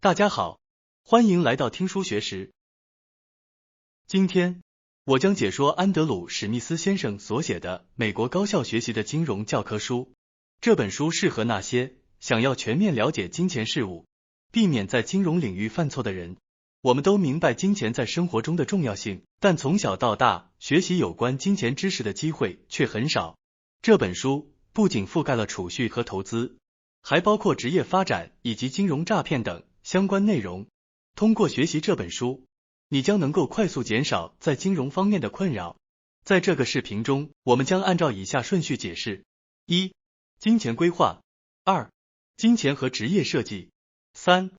大家好，欢迎来到听书学识。今天我将解说安德鲁·史密斯先生所写的《美国高效学习的金融教科书》。这本书适合那些想要全面了解金钱事务，避免在金融领域犯错的人。我们都明白金钱在生活中的重要性，但从小到大，学习有关金钱知识的机会却很少。这本书不仅覆盖了储蓄和投资，还包括职业发展以及金融诈骗等相关内容。通过学习这本书，你将能够快速减少在金融方面的困扰。在这个视频中，我们将按照以下顺序解释： 1. 金钱规划； 2. 金钱和职业设计； 3.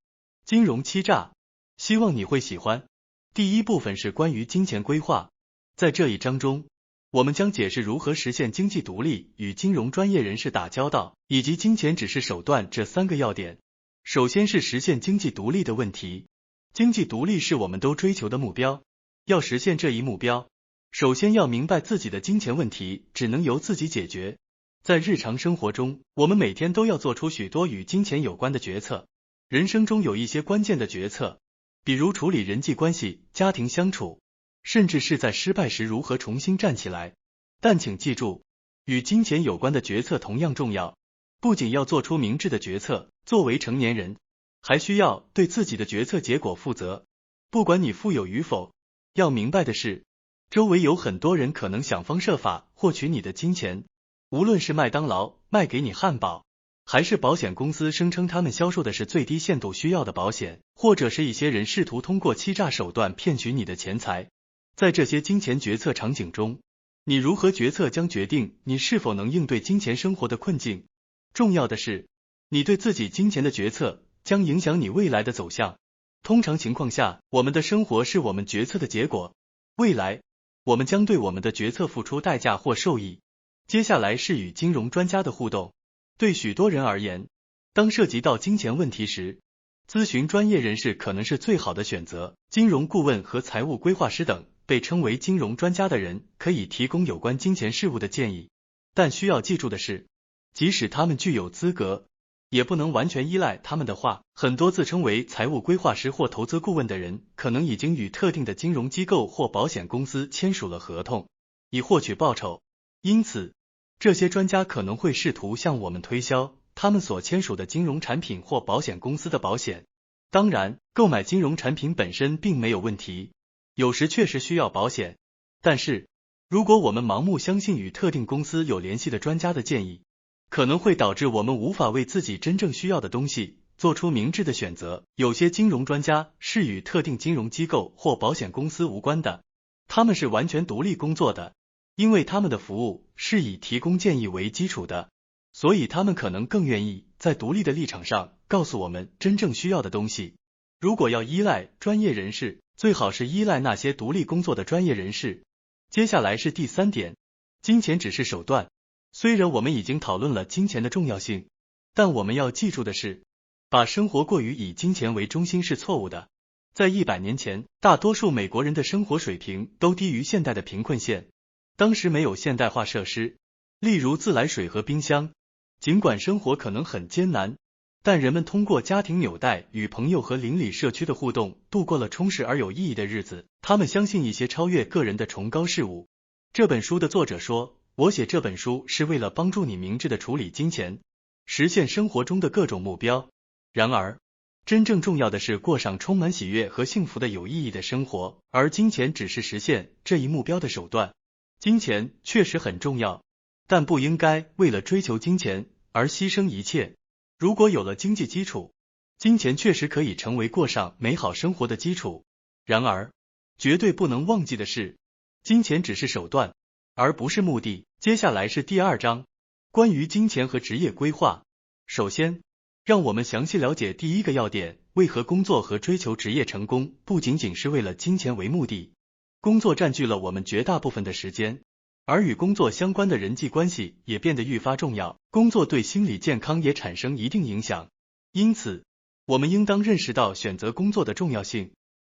金融欺诈。希望你会喜欢。第一部分是关于金钱规划。在这一章中，我们将解释如何实现经济独立，与金融专业人士打交道，以及金钱只是手段这3个要点。首先是实现经济独立的问题。经济独立是我们都追求的目标。要实现这一目标，首先要明白自己的金钱问题只能由自己解决。在日常生活中，我们每天都要做出许多与金钱有关的决策。人生中有一些关键的决策，比如处理人际关系、家庭相处，甚至是在失败时如何重新站起来。但请记住，与金钱有关的决策同样重要。不仅要做出明智的决策，作为成年人，还需要对自己的决策结果负责。不管你富有与否，要明白的是，周围有很多人可能想方设法获取你的金钱，无论是麦当劳卖给你汉堡，还是保险公司声称他们销售的是最低限度需要的保险，或者是一些人试图通过欺诈手段骗取你的钱财。在这些金钱决策场景中，你如何决策将决定你是否能应对金钱生活的困境。重要的是，你对自己金钱的决策将影响你未来的走向。通常情况下，我们的生活是我们决策的结果。未来，我们将对我们的决策付出代价或受益。接下来是与金融专家的互动。对许多人而言，当涉及到金钱问题时，咨询专业人士可能是最好的选择。金融顾问和财务规划师等被称为金融专家的人可以提供有关金钱事务的建议。但需要记住的是，即使他们具有资格，也不能完全依赖他们的话。很多自称为财务规划师或投资顾问的人，可能已经与特定的金融机构或保险公司签署了合同，以获取报酬。因此，这些专家可能会试图向我们推销他们所签署的金融产品或保险公司的保险。当然，购买金融产品本身并没有问题，有时确实需要保险。但是，如果我们盲目相信与特定公司有联系的专家的建议，可能会导致我们无法为自己真正需要的东西做出明智的选择。有些金融专家是与特定金融机构或保险公司无关的，他们是完全独立工作的，因为他们的服务是以提供建议为基础的，所以他们可能更愿意在独立的立场上告诉我们真正需要的东西。如果要依赖专业人士，最好是依赖那些独立工作的专业人士。接下来是第3点，金钱只是手段。虽然我们已经讨论了金钱的重要性，但我们要记住的是，把生活过于以金钱为中心是错误的。在100年前，大多数美国人的生活水平都低于现代的贫困线。当时没有现代化设施，例如自来水和冰箱。尽管生活可能很艰难，但人们通过家庭纽带与朋友和邻里社区的互动，度过了充实而有意义的日子。他们相信一些超越个人的崇高事物。这本书的作者说，我写这本书是为了帮助你明智地处理金钱，实现生活中的各种目标。然而，真正重要的是过上充满喜悦和幸福的有意义的生活，而金钱只是实现这一目标的手段。金钱确实很重要，但不应该为了追求金钱而牺牲一切。如果有了经济基础，金钱确实可以成为过上美好生活的基础。然而，绝对不能忘记的是，金钱只是手段，而不是目的。接下来是第2章，关于金钱和职业规划。首先，让我们详细了解第1个要点，为何工作和追求职业成功不仅仅是为了金钱为目的。工作占据了我们绝大部分的时间，而与工作相关的人际关系也变得愈发重要。工作对心理健康也产生一定影响，因此，我们应当认识到选择工作的重要性。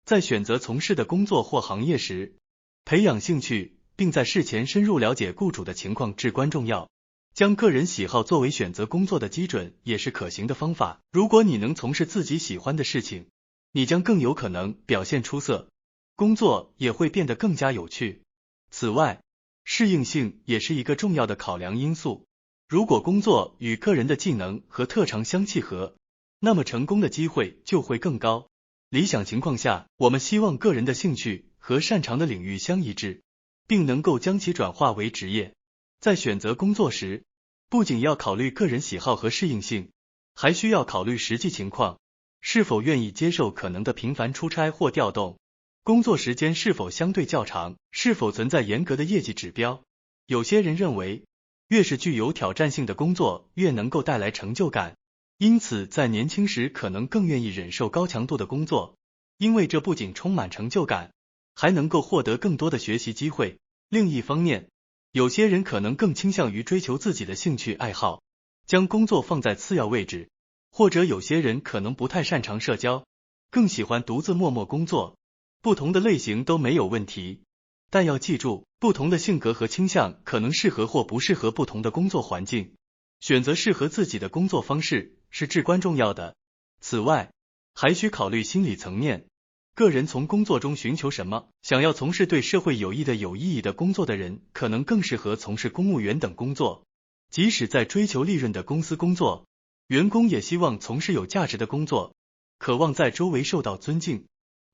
在选择从事的工作或行业时，培养兴趣并在事前深入了解雇主的情况至关重要。将个人喜好作为选择工作的基准也是可行的方法。如果你能从事自己喜欢的事情，你将更有可能表现出色，工作也会变得更加有趣。此外，适应性也是一个重要的考量因素。如果工作与个人的技能和特长相契合，那么成功的机会就会更高。理想情况下，我们希望个人的兴趣和擅长的领域相一致，并能够将其转化为职业。在选择工作时，不仅要考虑个人喜好和适应性，还需要考虑实际情况，是否愿意接受可能的频繁出差或调动，工作时间是否相对较长，是否存在严格的业绩指标。有些人认为，越是具有挑战性的工作，越能够带来成就感，因此在年轻时可能更愿意忍受高强度的工作，因为这不仅充满成就感，还能够获得更多的学习机会。另一方面，有些人可能更倾向于追求自己的兴趣爱好，将工作放在次要位置，或者有些人可能不太擅长社交，更喜欢独自默默工作。不同的类型都没有问题，但要记住，不同的性格和倾向可能适合或不适合不同的工作环境，选择适合自己的工作方式是至关重要的。此外，还需考虑心理层面，个人从工作中寻求什么？想要从事对社会有益的工作的人，可能更适合从事公务员等工作。即使在追求利润的公司工作，员工也希望从事有价值的工作，渴望在周围受到尊敬。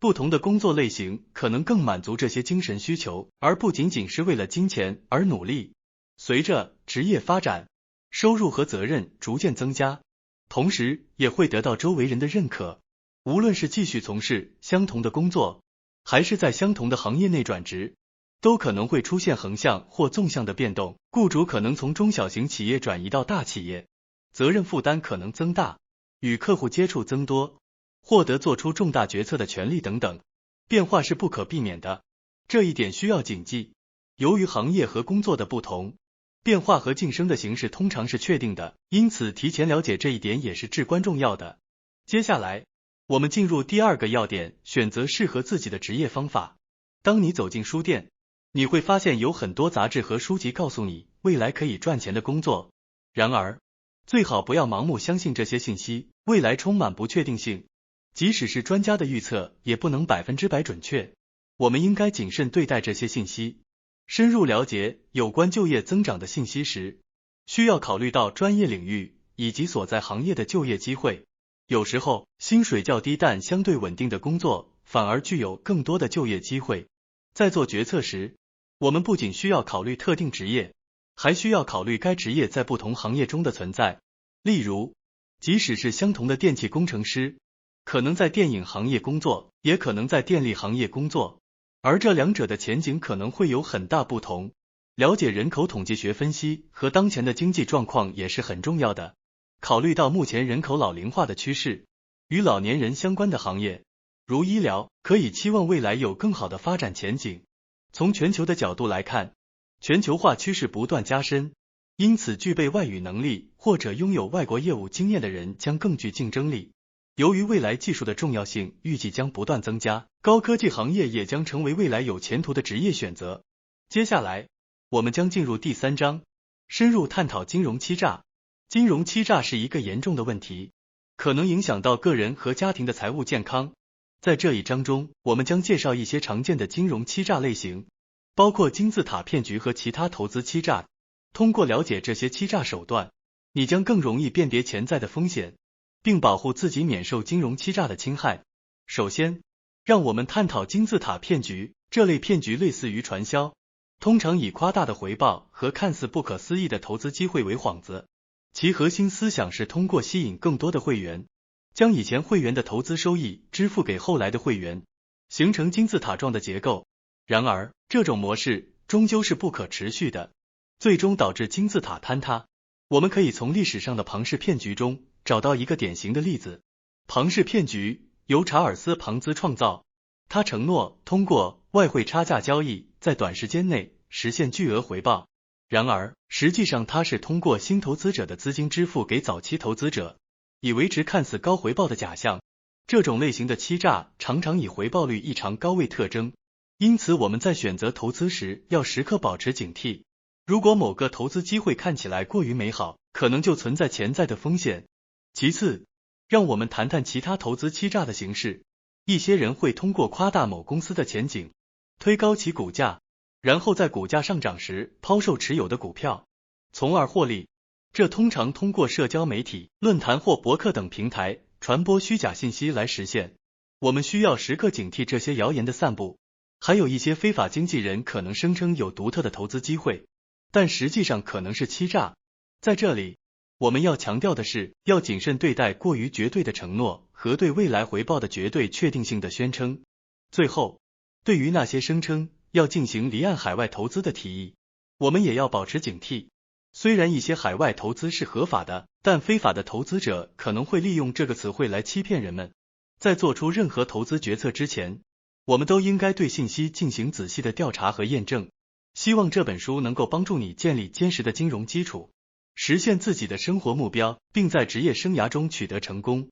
不同的工作类型可能更满足这些精神需求，而不仅仅是为了金钱而努力。随着职业发展，收入和责任逐渐增加，同时也会得到周围人的认可。无论是继续从事相同的工作，还是在相同的行业内转职，都可能会出现横向或纵向的变动。雇主可能从中小型企业转移到大企业，责任负担可能增大，与客户接触增多，获得做出重大决策的权利等等，变化是不可避免的。这一点需要谨记。由于行业和工作的不同，变化和晋升的形式通常是确定的，因此提前了解这一点也是至关重要的。接下来，我们进入第二个要点，选择适合自己的职业方法。当你走进书店，你会发现有很多杂志和书籍告诉你未来可以赚钱的工作。然而，最好不要盲目相信这些信息，未来充满不确定性，即使是专家的预测也不能100%准确。我们应该谨慎对待这些信息。深入了解有关就业增长的信息时，需要考虑到专业领域以及所在行业的就业机会。有时候，薪水较低但相对稳定的工作反而具有更多的就业机会。在做决策时，我们不仅需要考虑特定职业，还需要考虑该职业在不同行业中的存在。例如，即使是相同的电气工程师，可能在电影行业工作，也可能在电力行业工作，而这两者的前景可能会有很大不同。了解人口统计学分析和当前的经济状况也是很重要的。考虑到目前人口老龄化的趋势，与老年人相关的行业，如医疗，可以期望未来有更好的发展前景。从全球的角度来看，全球化趋势不断加深，因此具备外语能力或者拥有外国业务经验的人将更具竞争力。由于未来技术的重要性预计将不断增加，高科技行业也将成为未来有前途的职业选择。接下来，我们将进入第3章，深入探讨金融欺诈。金融欺诈是一个严重的问题，可能影响到个人和家庭的财务健康。在这一章中，我们将介绍一些常见的金融欺诈类型，包括金字塔骗局和其他投资欺诈。通过了解这些欺诈手段，你将更容易辨别潜在的风险，并保护自己免受金融欺诈的侵害。首先，让我们探讨金字塔骗局。这类骗局类似于传销，通常以夸大的回报和看似不可思议的投资机会为幌子。其核心思想是通过吸引更多的会员，将以前会员的投资收益支付给后来的会员，形成金字塔状的结构。然而，这种模式终究是不可持续的，最终导致金字塔坍塌。我们可以从历史上的庞氏骗局中找到一个典型的例子。庞氏骗局由查尔斯·庞兹创造，他承诺通过外汇差价交易在短时间内实现巨额回报。然而，实际上他是通过新投资者的资金支付给早期投资者，以维持看似高回报的假象。这种类型的欺诈常常以回报率异常高为特征，因此我们在选择投资时要时刻保持警惕。如果某个投资机会看起来过于美好，可能就存在潜在的风险。其次，让我们谈谈其他投资欺诈的形式。一些人会通过夸大某公司的前景，推高其股价，然后在股价上涨时抛售持有的股票，从而获利。这通常通过社交媒体、论坛或博客等平台传播虚假信息来实现。我们需要时刻警惕这些谣言的散布。还有一些非法经纪人可能声称有独特的投资机会，但实际上可能是欺诈。在这里，我们要强调的是，要谨慎对待过于绝对的承诺和对未来回报的绝对确定性的宣称。最后，对于那些声称要进行离岸海外投资的提议，我们也要保持警惕。虽然一些海外投资是合法的，但非法的投资者可能会利用这个词汇来欺骗人们。在做出任何投资决策之前，我们都应该对信息进行仔细的调查和验证。希望这本书能够帮助你建立坚实的金融基础，实现自己的生活目标，并在职业生涯中取得成功。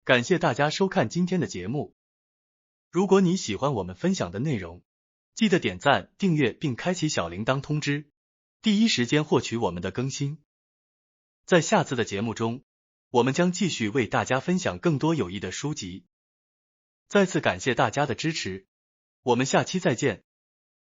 感谢大家收看今天的节目。如果你喜欢我们分享的内容，记得点赞、订阅并开启小铃铛通知，第一时间获取我们的更新。在下次的节目中，我们将继续为大家分享更多有益的书籍。再次感谢大家的支持，我们下期再见。